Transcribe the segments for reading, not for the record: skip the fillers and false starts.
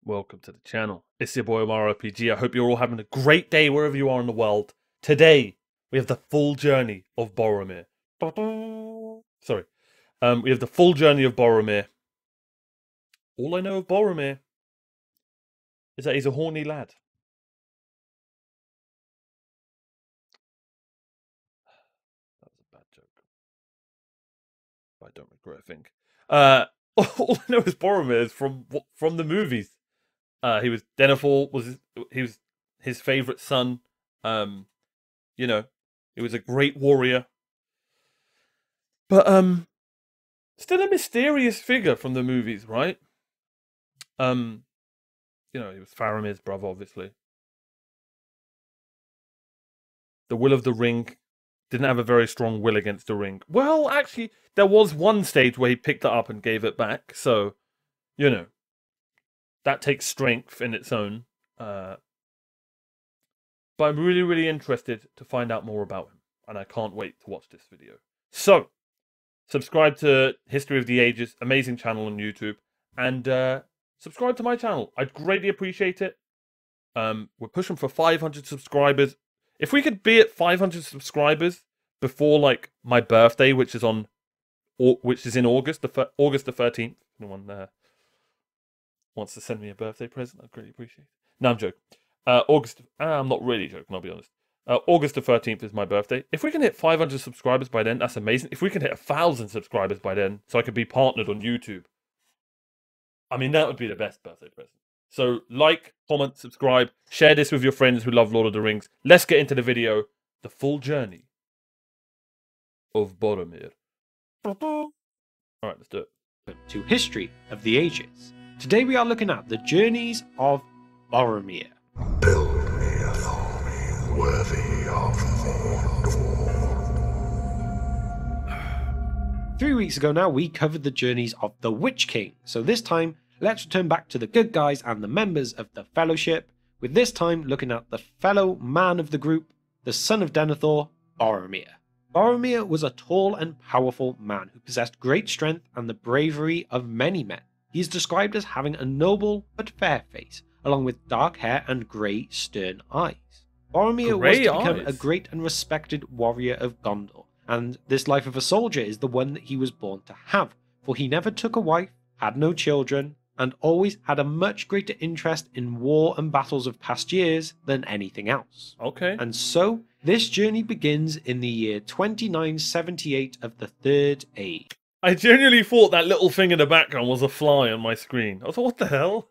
Welcome to the channel. It's your boy Omar RPG. I hope you're all having a great day wherever you are in the world. Today, we have the full journey of Boromir. Sorry. We have the full journey of Boromir. All I know of Boromir is that he's a horny lad. That was a bad joke. But I don't regret a thing. All I know is Boromir is from the movies. He was Denethor was his favorite son. You know, he was a great warrior. But still a mysterious figure from the movies, right? He was Faramir's brother, obviously. The will of the ring didn't have a very strong will against the ring. Well, actually, there was one stage where he picked it up and gave it back. So, that takes strength in its own. But I'm really, really interested to find out more about him. And I can't wait to watch this video. So, subscribe to History of the Ages, amazing channel on YouTube. And subscribe to my channel. I'd greatly appreciate it. We're pushing for 500 subscribers. If we could be at 500 subscribers before like my birthday, which is in August, August the 13th. Anyone wants to send me a birthday present, I'd greatly appreciate it. No, I'm joking. I'm not really joking, I'll be honest. August the 13th is my birthday. If we can hit 500 subscribers by then, that's amazing. If we can hit 1,000 subscribers by then, so I could be partnered on YouTube, I mean, that would be the best birthday present. So, like, comment, subscribe, share this with your friends who love Lord of the Rings. Let's get into the video. The full journey of Boromir. Alright, let's do it. To History of the Ages. Today we are looking at the journeys of Boromir. Build me a army worthy of Mordor. 3 weeks ago now we covered the journeys of the Witch King, so this time let's return back to the good guys and the members of the Fellowship, with this time looking at the fellow man of the group, the son of Denethor, Boromir. Boromir was a tall and powerful man who possessed great strength and the bravery of many men. He is described as having a noble but fair face, along with dark hair and grey, stern eyes. Boromir was to become a great and respected warrior of Gondor, and this life of a soldier is the one that he was born to have, for he never took a wife, had no children, and always had a much greater interest in war and battles of past years than anything else. Okay. And so, this journey begins in the year 2978 of the Third Age. I genuinely thought that little thing in the background was a fly on my screen. I was like, what the hell?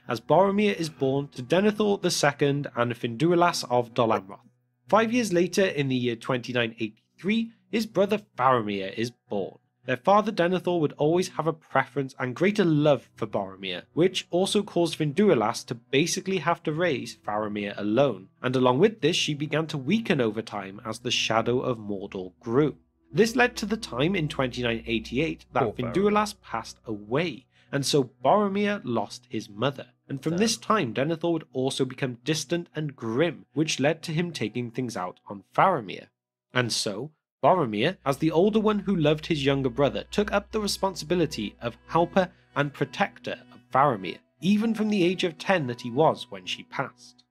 As Boromir is born to Denethor II and Finduilas of Dol Amroth. 5 years later, in the year 2983, his brother Faramir is born. Their father Denethor would always have a preference and greater love for Boromir, which also caused Finduilas to basically have to raise Faramir alone, and along with this she began to weaken over time as the shadow of Mordor grew. This led to the time in 2988 that Finduilas passed away, and so Boromir lost his mother. And from this time Denethor would also become distant and grim, which led to him taking things out on Faramir. And so Boromir, as the older one who loved his younger brother, took up the responsibility of helper and protector of Faramir, even from the age of 10 that he was when she passed.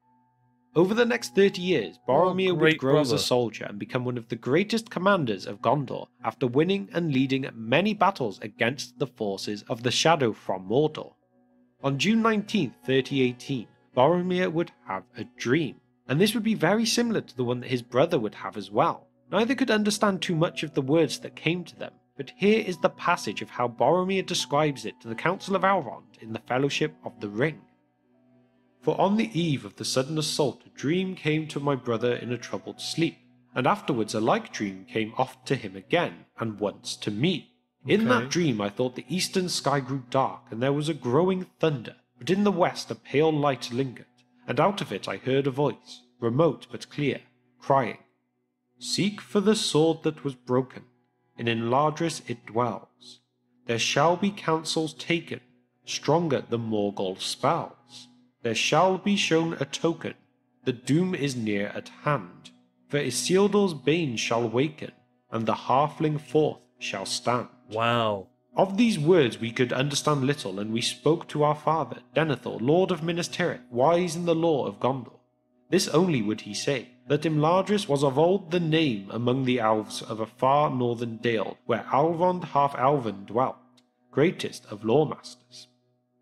Over the next 30 years, Boromir would grow as a soldier and become one of the greatest commanders of Gondor, after winning and leading many battles against the forces of the Shadow from Mordor. On June 19, 3018, Boromir would have a dream, and this would be very similar to the one that his brother would have as well. Neither could understand too much of the words that came to them, but here is the passage of how Boromir describes it to the Council of Elrond in the Fellowship of the Ring. For on the eve of the sudden assault a dream came to my brother in a troubled sleep, and afterwards a like dream came oft to him again, and once to me. In that dream I thought the eastern sky grew dark, and there was a growing thunder, but in the west a pale light lingered, and out of it I heard a voice, remote but clear, crying, "Seek for the sword that was broken, in Enladris it dwells. There shall be counsels taken, stronger than Morgul's spells. There shall be shown a token, the doom is near at hand. For Isildur's bane shall waken, and the halfling forth shall stand." Wow. Of these words we could understand little, and we spoke to our father, Denethor, Lord of Minas Tirith, wise in the lore of Gondor. This only would he say, that Imladris was of old the name among the elves of a far northern dale, where Elrond half-elven dwelt, greatest of lawmasters.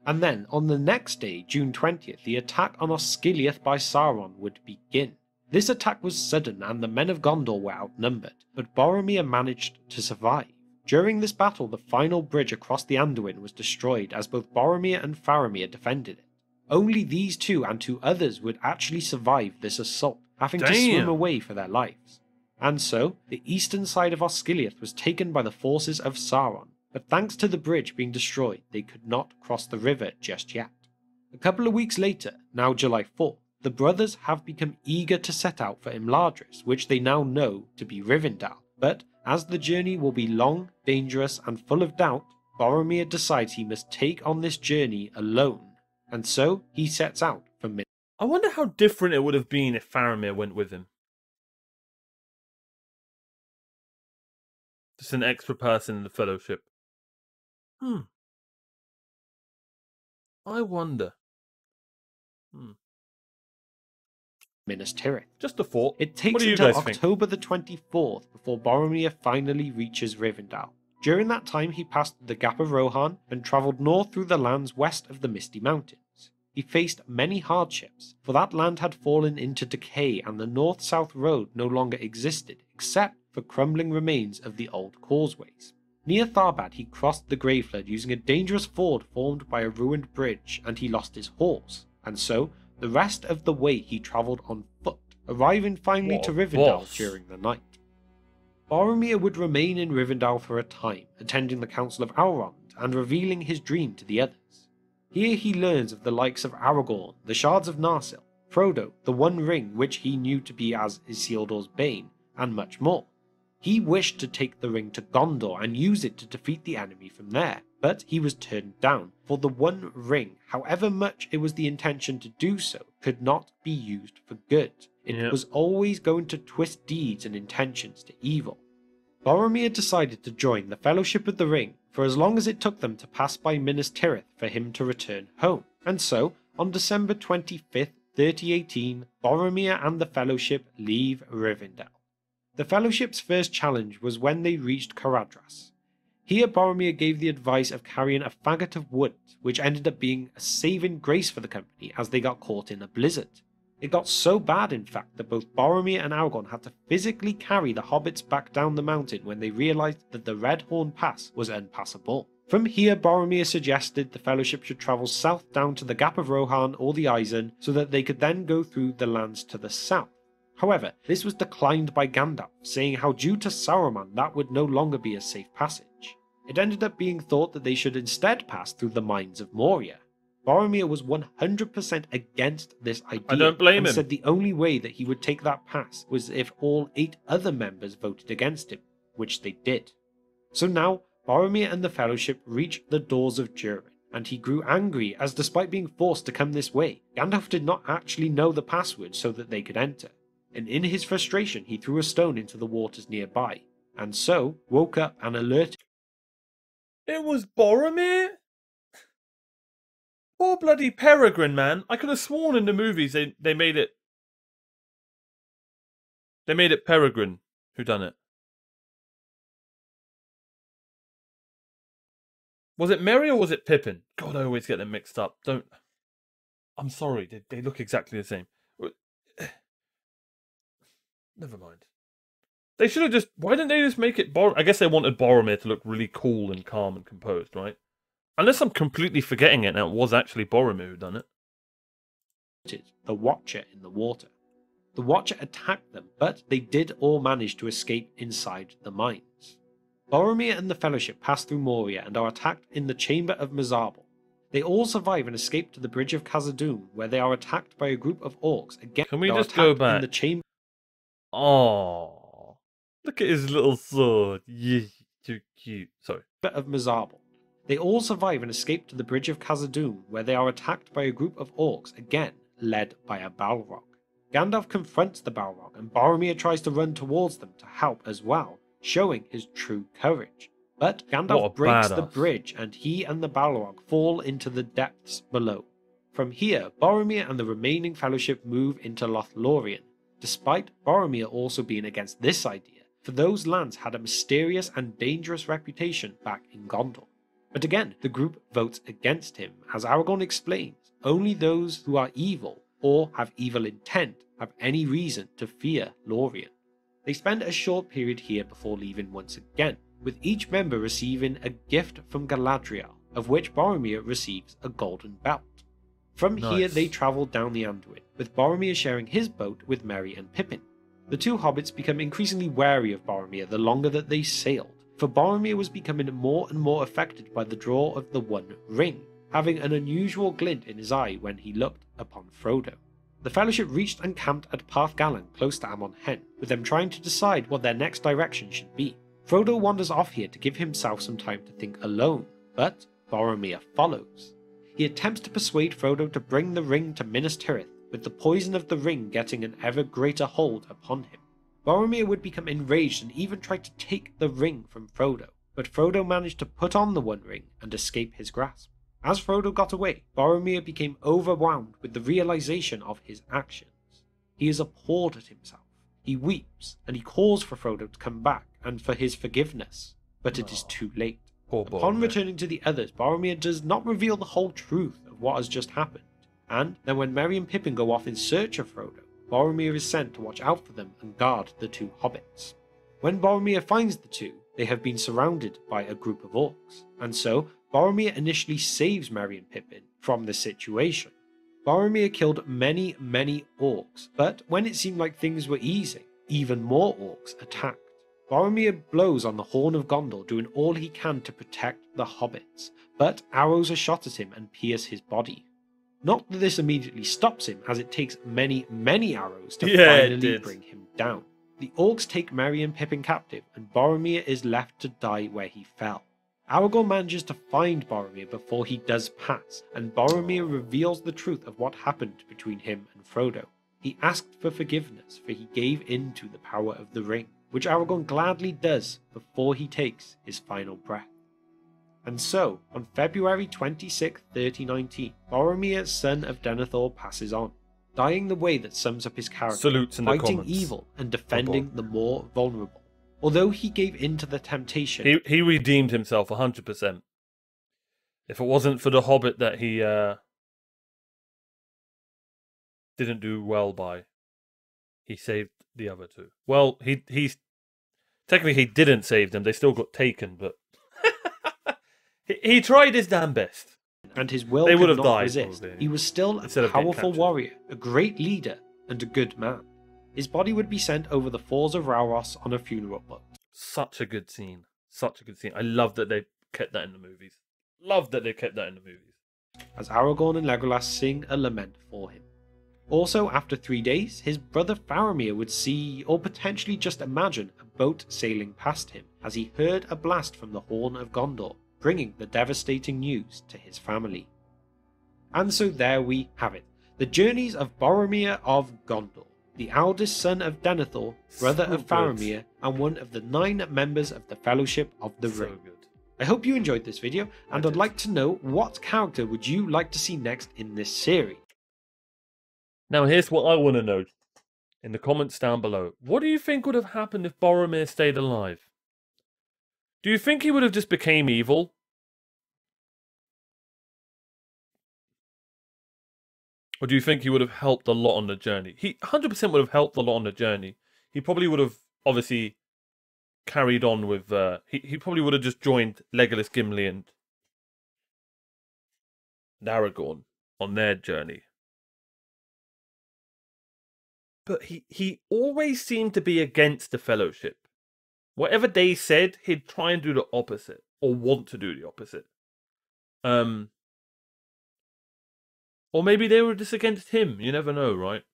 And then, on the next day, June 20th, the attack on Osgiliath by Sauron would begin. This attack was sudden, and the men of Gondor were outnumbered, but Boromir managed to survive. During this battle, the final bridge across the Anduin was destroyed as both Boromir and Faramir defended it. Only these two and two others would actually survive this assault, having to swim away for their lives. And so, the eastern side of Osgiliath was taken by the forces of Sauron, but thanks to the bridge being destroyed, they could not cross the river just yet. A couple of weeks later, now July 4th, the brothers have become eager to set out for Imladris, which they now know to be Rivendell. But as the journey will be long, dangerous, and full of doubt, Boromir decides he must take on this journey alone, and so he sets out for Minas. I wonder how different it would have been if Faramir went with him. Just an extra person in the Fellowship. I wonder. Minas Tirith. Just a thought. It takes What do you until guys think? October the 24th before Boromir finally reaches Rivendell. During that time he passed the Gap of Rohan and travelled north through the lands west of the Misty Mountains. He faced many hardships, for that land had fallen into decay and the north-south road no longer existed except for crumbling remains of the old causeways. Near Tharbad he crossed the Greyflood using a dangerous ford formed by a ruined bridge, and he lost his horse, and so the rest of the way he travelled on foot, arriving finally to Rivendell during the night. Boromir would remain in Rivendell for a time, attending the Council of Elrond and revealing his dream to the others. Here he learns of the likes of Aragorn, the Shards of Narsil, Frodo, the One Ring which he knew to be as Isildur's bane, and much more. He wished to take the ring to Gondor and use it to defeat the enemy from there, but he was turned down, for the One Ring, however much it was the intention to do so, could not be used for good. It was always going to twist deeds and intentions to evil. Boromir decided to join the Fellowship of the Ring for as long as it took them to pass by Minas Tirith for him to return home, and so, on December 25th, 3018, Boromir and the Fellowship leave Rivendell. The Fellowship's first challenge was when they reached Caradhras. Here Boromir gave the advice of carrying a faggot of wood, which ended up being a saving grace for the company as they got caught in a blizzard. It got so bad, in fact, that both Boromir and Aragorn had to physically carry the hobbits back down the mountain when they realised that the Redhorn Pass was unpassable. From here, Boromir suggested the Fellowship should travel south down to the Gap of Rohan or the Isen so that they could then go through the lands to the south. However, this was declined by Gandalf, saying how due to Saruman that would no longer be a safe passage. It ended up being thought that they should instead pass through the mines of Moria. Boromir was 100% against this idea, I don't blame and him. said the only way that he would take that pass was if all 8 other members voted against him, which they did. So now, Boromir and the Fellowship reached the doors of Durin, and he grew angry as despite being forced to come this way, Gandalf did not actually know the password so that they could enter. And in his frustration he threw a stone into the waters nearby, and so woke up and alerted. It was Boromir? Poor bloody Peregrine, man. I could have sworn in the movies they made it... They made it Peregrine who done it. Was it Merry or was it Pippin? God, I always get them mixed up. Don't... I'm sorry, they look exactly the same. Never mind. They should have just... Why didn't they just make it Boromir? I guess they wanted Boromir to look really cool and calm and composed, right? Unless I'm completely forgetting it and it was actually Boromir who done it. The Watcher in the water. The Watcher attacked them, but they did all manage to escape inside the mines. Boromir and the Fellowship pass through Moria and are attacked in the Chamber of Mizarbel. They all survive and escape to the Bridge of Khazad-dûm, where they are attacked by a group of orcs. Again, can we just go back? In the chamber. Oh, look at his little sword. Yeah, too cute. Sorry. Of Mizarbel. They all survive and escape to the Bridge of Khazad-dûm, where they are attacked by a group of orcs, again led by a Balrog. Gandalf confronts the Balrog, and Boromir tries to run towards them to help as well, showing his true courage. But What a Gandalf breaks the badass. bridge and he and the Balrog fall into the depths below. From here, Boromir and the remaining Fellowship move into Lothlorien, despite Boromir also being against this idea, for those lands had a mysterious and dangerous reputation back in Gondor. But again, the group votes against him, as Aragorn explains, only those who are evil or have evil intent have any reason to fear Lorien. They spend a short period here before leaving once again, with each member receiving a gift from Galadriel, of which Boromir receives a golden belt. From here they travel down the Anduin, with Boromir sharing his boat with Merry and Pippin. The two hobbits become increasingly wary of Boromir the longer that they sailed, for Boromir was becoming more and more affected by the draw of the One Ring, having an unusual glint in his eye when he looked upon Frodo. The Fellowship reached and camped at Parth Galen close to Amon Hen, with them trying to decide what their next direction should be. Frodo wanders off here to give himself some time to think alone, but Boromir follows. He attempts to persuade Frodo to bring the ring to Minas Tirith, with the poison of the ring getting an ever greater hold upon him. Boromir would become enraged and even try to take the ring from Frodo, but Frodo managed to put on the One Ring and escape his grasp. As Frodo got away, Boromir became overwhelmed with the realization of his actions. He is appalled at himself. He weeps, and he calls for Frodo to come back and for his forgiveness, but it is too late. Upon returning to the others, Boromir does not reveal the whole truth of what has just happened, and then when Merry and Pippin go off in search of Frodo, Boromir is sent to watch out for them and guard the two hobbits. When Boromir finds the two, they have been surrounded by a group of orcs, and so Boromir initially saves Merry and Pippin from the situation. Boromir killed many orcs, but when it seemed like things were easing, even more orcs attacked. Boromir blows on the Horn of Gondor, doing all he can to protect the hobbits, but arrows are shot at him and pierce his body. Not that this immediately stops him, as it takes many arrows to finally bring him down. The orcs take Merry and Pippin captive, and Boromir is left to die where he fell. Aragorn manages to find Boromir before he does pass, and Boromir reveals the truth of what happened between him and Frodo. He asked for forgiveness, for he gave in to the power of the ring, which Aragorn gladly does before he takes his final breath. And so, on February 26, 3019, Boromir, son of Denethor, passes on, dying the way that sums up his character, Salutes in the fighting comments. evil and defending the more vulnerable. Although he gave in to the temptation, He redeemed himself 100%. If it wasn't for the Hobbit that he didn't do well by, he saved the other two. Well, he's technically he didn't save them; they still got taken. But he tried his damn best. and his will They would could have not died, resist, probably, he was still instead a of getting powerful captured. warrior, a great leader, and a good man. His body would be sent over the falls of Rauros on a funeral boat. Such a good scene. Such a good scene. I love that they kept that in the movies. Love that they kept that in the movies. As Aragorn and Legolas sing a lament for him. Also, after 3 days, his brother Faramir would see, or potentially just imagine, a boat sailing past him as he heard a blast from the Horn of Gondor, bringing the devastating news to his family. And so there we have it, the journeys of Boromir of Gondor, the eldest son of Denethor, brother So of good. Faramir, and one of the 9 members of the Fellowship of the So Ring. good. I hope you enjoyed this video, and I I'd did. like to know what character would you like to see next in this series. Now here's what I want to know in the comments down below. What do you think would have happened if Boromir stayed alive? Do you think he would have just became evil? Or do you think he would have helped a lot on the journey? He 100% would have helped a lot on the journey. He probably would have obviously carried on with... he probably would have just joined Legolas, Gimli and Aragorn on their journey. But he always seemed to be against the Fellowship. Whatever they said, he'd try and do the opposite. Or want to do the opposite. Or maybe they were just against him. You never know, right?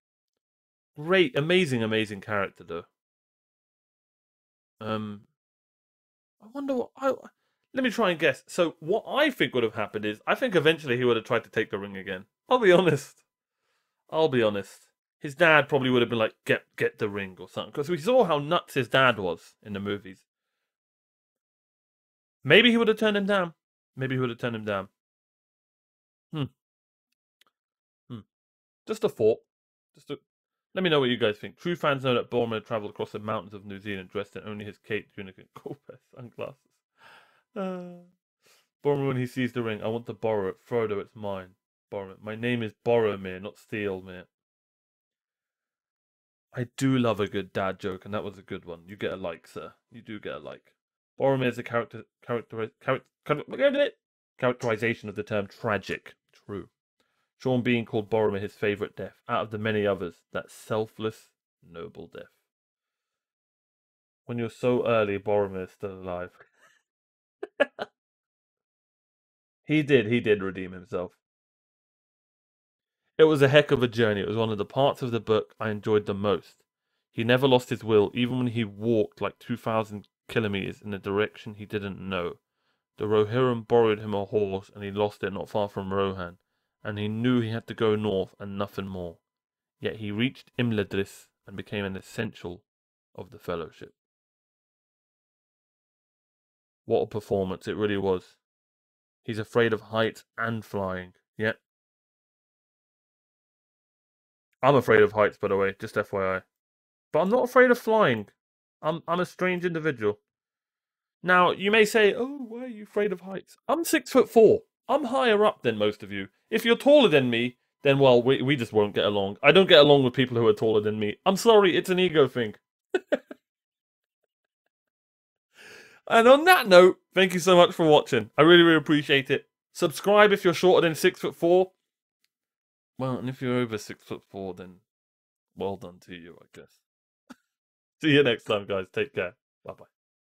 Great, amazing character, though. I wonder what... Let me try and guess. So, what I think would have happened is... I think eventually he would have tried to take the ring again. I'll be honest. His dad probably would have been like, get the ring or something. Because we saw how nuts his dad was in the movies. Maybe he would have turned him down. Maybe he would have turned him down. Just a thought. Let me know what you guys think. True fans know that Boromir travelled across the mountains of New Zealand dressed in only his cape, tunic, and Corpus sunglasses. Boromir, when he sees the ring, I want to borrow it. Frodo, it's mine. Boromir, my name is Boromir, not Steelmere. I do love a good dad joke, and that was a good one. You get a like, sir. You do get a like. Boromir is a characterization of the term tragic. True. Sean Bean called Boromir his favourite death. Out of the many others, that selfless, noble death. When you're so early, Boromir is still alive. He did redeem himself. It was a heck of a journey. It was one of the parts of the book I enjoyed the most. He never lost his will, even when he walked like 2,000 kilometers in a direction he didn't know. The Rohirrim borrowed him a horse, and he lost it not far from Rohan, and he knew he had to go north and nothing more. Yet he reached Imladris and became an essential of the Fellowship. What a performance it really was. He's afraid of heights and flying. Yeah. I'm afraid of heights, by the way, just FYI. But I'm not afraid of flying. I'm a strange individual. Now, you may say, oh, why are you afraid of heights? I'm 6'4". I'm higher up than most of you. If you're taller than me, then, well, we just won't get along. I don't get along with people who are taller than me. I'm sorry, it's an ego thing. And on that note, thank you so much for watching. I really, really appreciate it. Subscribe if you're shorter than 6'4". Well, and if you're over 6'4", then well done to you, I guess. See you next time, guys. Take care. Bye-bye.